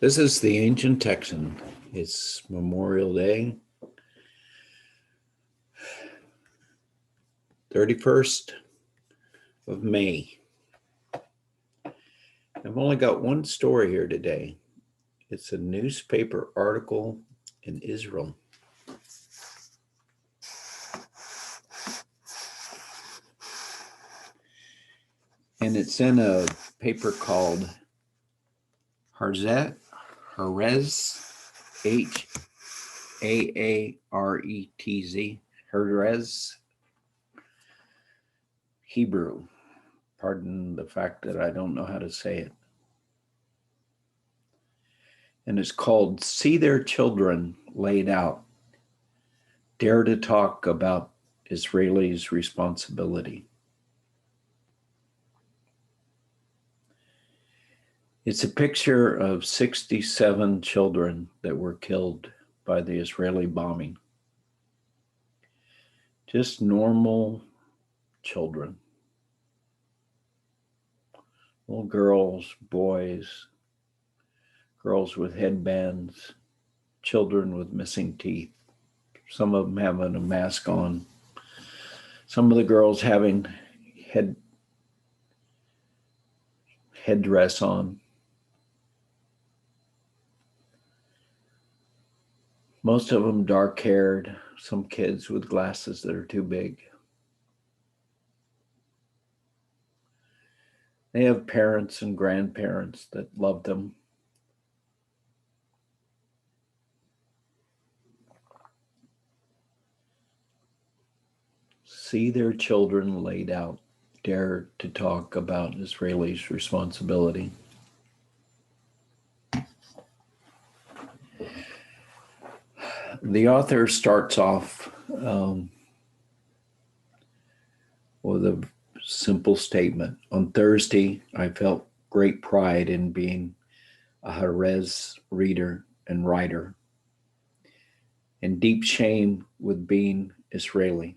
This is the ancient Texan. It's Memorial Day, 31st of May. I've only got one story here today. It's a newspaper article in Israel. And it's in a paper called Haaretz, Haaretz, Haaretz, Hebrew. Pardon the fact that I don't know how to say it. And it's called See Their Children Laid Out, Dare to Talk About Israelis' Responsibility. It's a picture of 67 children that were killed by the Israeli bombing. Just normal children. Little girls, boys, girls with headbands, children with missing teeth. Some of them having a mask on. Some of the girls having headdress on. Most of them dark-haired, some kids with glasses that are too big. They have parents and grandparents that love them. See their children laid out, dare to talk about Israelis' responsibility. The author starts off with a simple statement. On Thursday, I felt great pride in being a Haaretz reader and writer, and deep shame with being Israeli.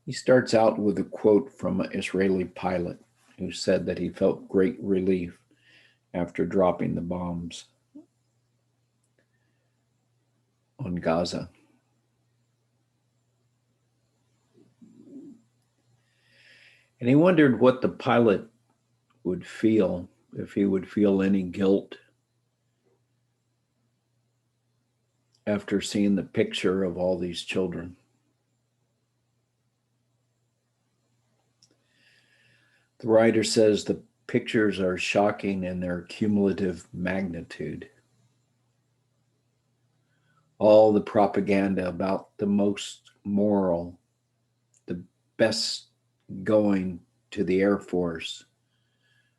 He starts out with a quote from an Israeli pilot who said that he felt great relief after dropping the bombs on Gaza. And he wondered what the pilot would feel, if he would feel any guilt after seeing the picture of all these children. The writer says the pictures are shocking in their cumulative magnitude. All the propaganda about the most moral, the best going to the Air Force,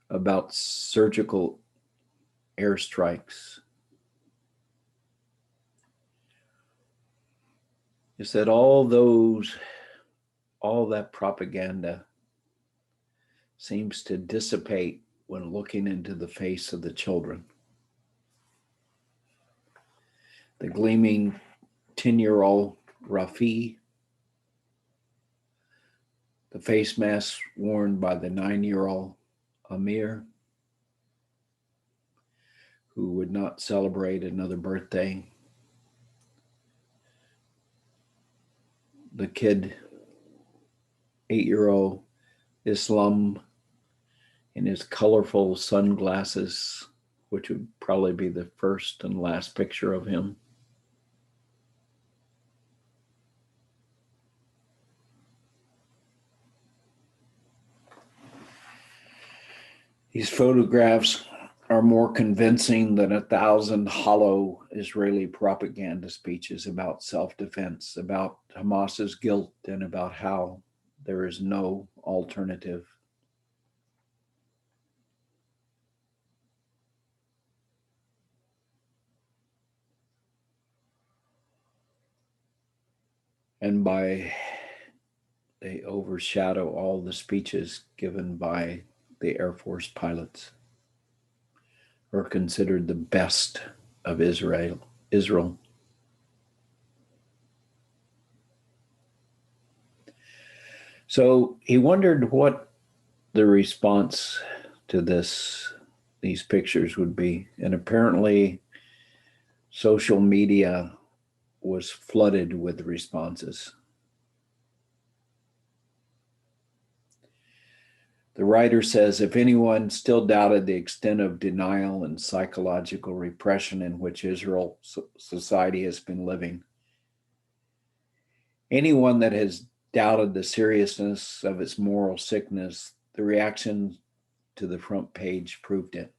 about surgical airstrikes. He said all that propaganda seems to dissipate when looking into the face of the children. The gleaming 10-year-old Rafi, the face mask worn by the 9-year-old Amir, who would not celebrate another birthday. The kid, 8-year-old Islam, in his colorful sunglasses, which would probably be the first and last picture of him. These photographs are more convincing than 1,000 hollow Israeli propaganda speeches about self-defense, about Hamas's guilt, and about how there is no alternative. And they overshadow all the speeches given by the Air Force pilots, are considered the best of Israel. So he wondered what the response to this these pictures would be. And apparently, social media was flooded with responses. The writer says if anyone still doubted the extent of denial and psychological repression in which Israel society has been living, anyone that has doubted the seriousness of its moral sickness, the reaction to the front page proved it.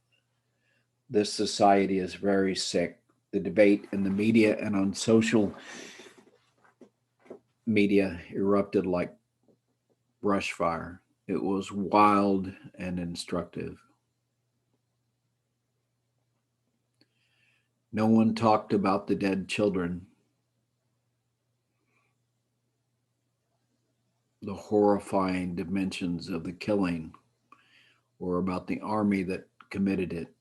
This society is very sick. The debate in the media and on social media erupted like brush fire. It was wild and instructive. No one talked about the dead children, the horrifying dimensions of the killing, or about the army that committed it.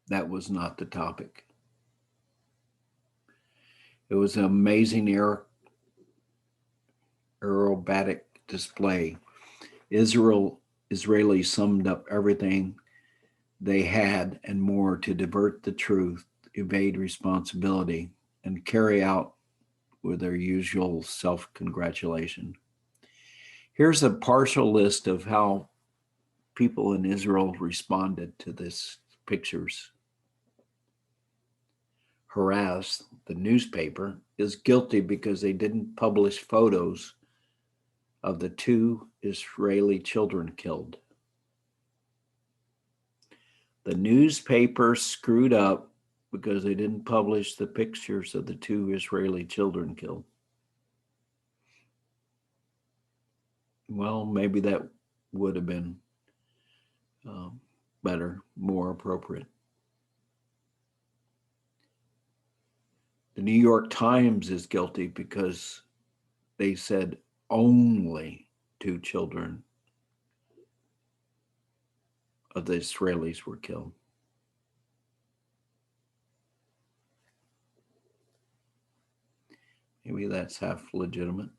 That was not the topic. It was an amazing aerobatic display. Israelis summed up everything they had and more to divert the truth, evade responsibility, and carry out with their usual self-congratulation. Here's a partial list of how people in Israel responded to these pictures. Harass, the newspaper, is guilty because they didn't publish photos of the 2 Israeli children killed. The newspaper screwed up because they didn't publish the pictures of the 2 Israeli children killed. Well, maybe that would have been better, more appropriate. The New York Times is guilty because they said only 2 children of the Israelis were killed. Maybe that's half legitimate.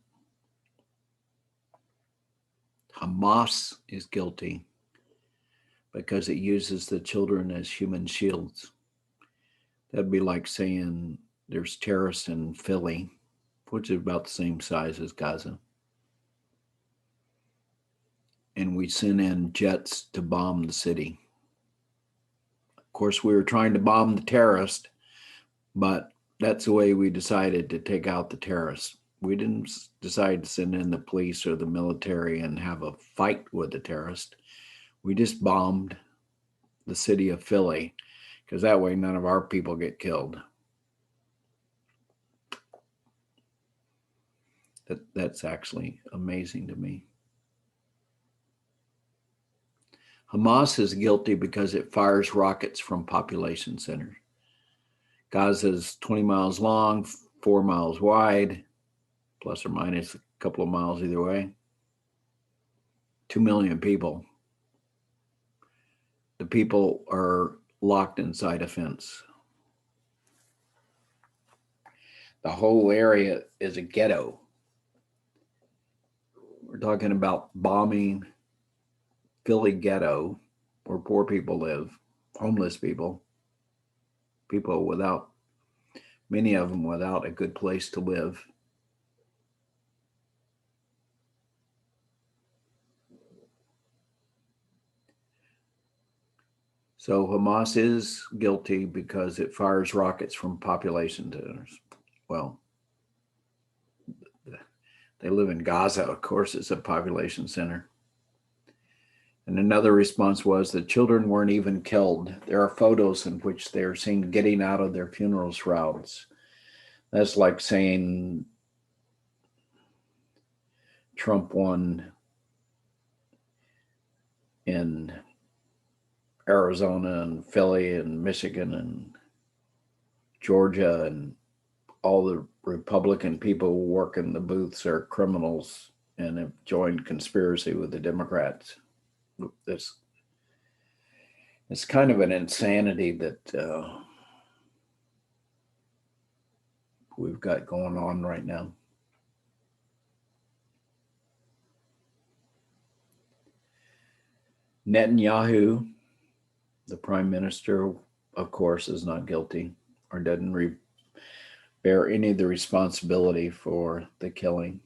Hamas is guilty because it uses the children as human shields. That'd be like saying there's terrorists in Philly, which is about the same size as Gaza, and we sent in jets to bomb the city. Of course, we were trying to bomb the terrorists, but that's the way we decided to take out the terrorists. We didn't decide to send in the police or the military and have a fight with the terrorists. We just bombed the city of Philly because that way none of our people get killed. That's actually amazing to me. Hamas is guilty because it fires rockets from population centers. Gaza is 20 miles long, 4 miles wide, plus or minus a couple of miles either way. 2 million people. The people are locked inside a fence. The whole area is a ghetto. We're talking about bombing Philly ghetto where poor people live, homeless people, people without, many of them without a good place to live. So Hamas is guilty because it fires rockets from population centers. Well, they live in Gaza, of course, it's a population center. And another response was the children weren't even killed. There are photos in which they're seen getting out of their funeral shrouds. That's like saying Trump won in Arizona and Philly and Michigan and Georgia, and all the Republican people who work in the booths are criminals and have joined conspiracy with the Democrats. It's kind of an insanity that we've got going on right now. Netanyahu, the prime minister, of course, is not guilty or doesn't bear any of the responsibility for the killing.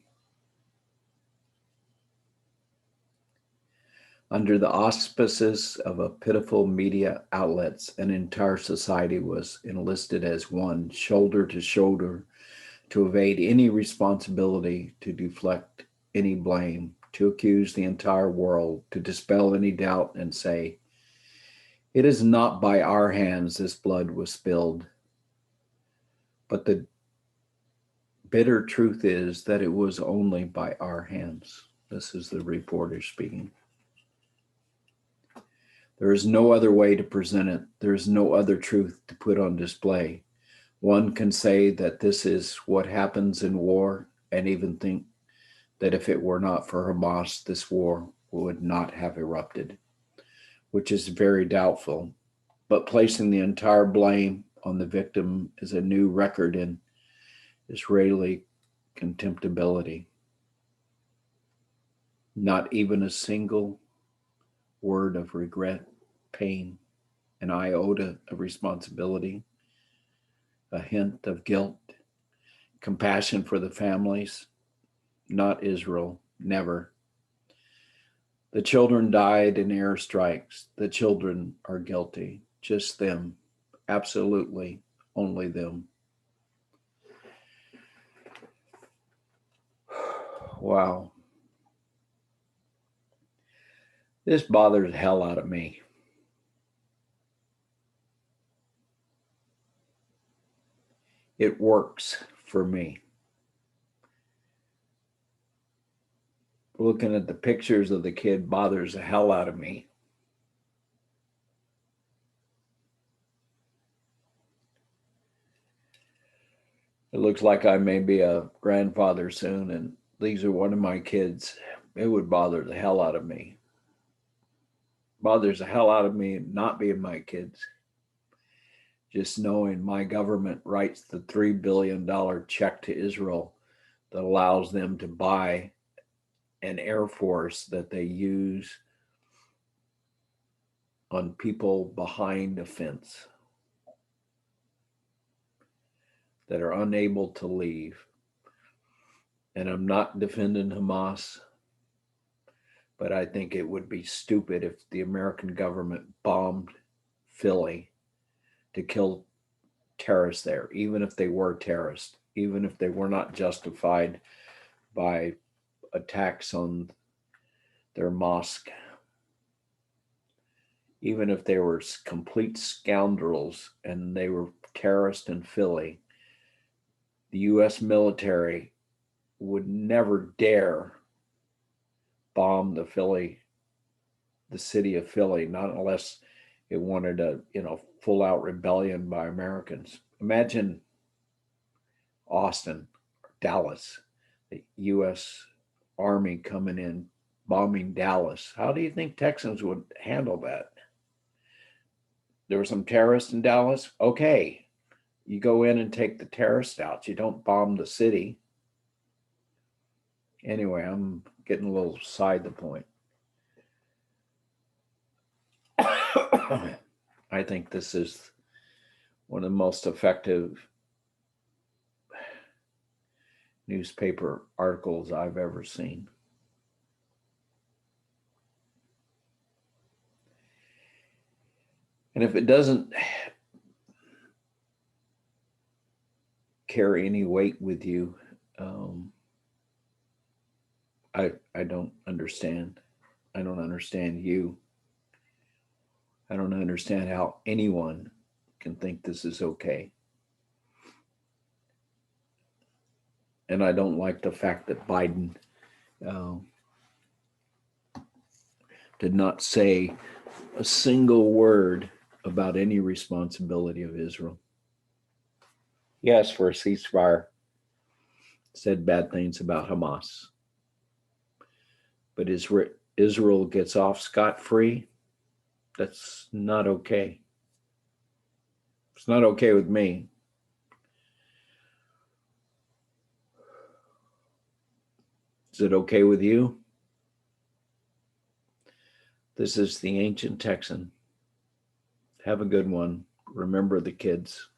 Under the auspices of a pitiful media outlets, an entire society was enlisted as one, shoulder to shoulder, to evade any responsibility, to deflect any blame, to accuse the entire world, to dispel any doubt and say, it is not by our hands this blood was spilled. But the bitter truth is that it was only by our hands. This is the reporter speaking. There is no other way to present it. There is no other truth to put on display. One can say that this is what happens in war and even think that if it were not for Hamas, this war would not have erupted, which is very doubtful. But placing the entire blame on the victim is a new record in Israeli contemptibility. Not even a single word of regret, pain, an iota of responsibility, a hint of guilt, compassion for the families. Not Israel, never. The children died in airstrikes. The children are guilty. Just them. Absolutely only them. Wow. This bothers the hell out of me. It works for me. Looking at the pictures of the kid bothers the hell out of me. It looks like I may be a grandfather soon, and these are one of my kids. It would bother the hell out of me. Bothers the hell out of me not being my kids. Just knowing my government writes the $3 billion check to Israel that allows them to buy an air force that they use on people behind a fence that are unable to leave. And I'm not defending Hamas, but I think it would be stupid if the American government bombed Philly to kill terrorists there, even if they were terrorists, even if they were not justified by attacks on their mosque, even if they were complete scoundrels and they were terrorists in Philly. The U.S. military would never dare bomb the city of Philly, not unless it wanted a full out rebellion by Americans. Imagine Austin, Dallas, the U.S. Army coming in bombing Dallas. How do you think Texans would handle that? There were some terrorists in Dallas. Okay, you go in and take the terrorists out. You don't bomb the city. Anyway, I'm getting a little side the point. I think this is one of the most effective newspaper articles I've ever seen. And if it doesn't carry any weight with you, I don't understand. I don't understand you. I don't understand how anyone can think this is okay. And I don't like the fact that Biden did not say a single word about any responsibility of Israel. He asked for a ceasefire, said bad things about Hamas. But Israel gets off scot-free. That's not okay. It's not okay with me. Is it okay with you? This is the Ancient Texan. Have a good one. Remember the kids.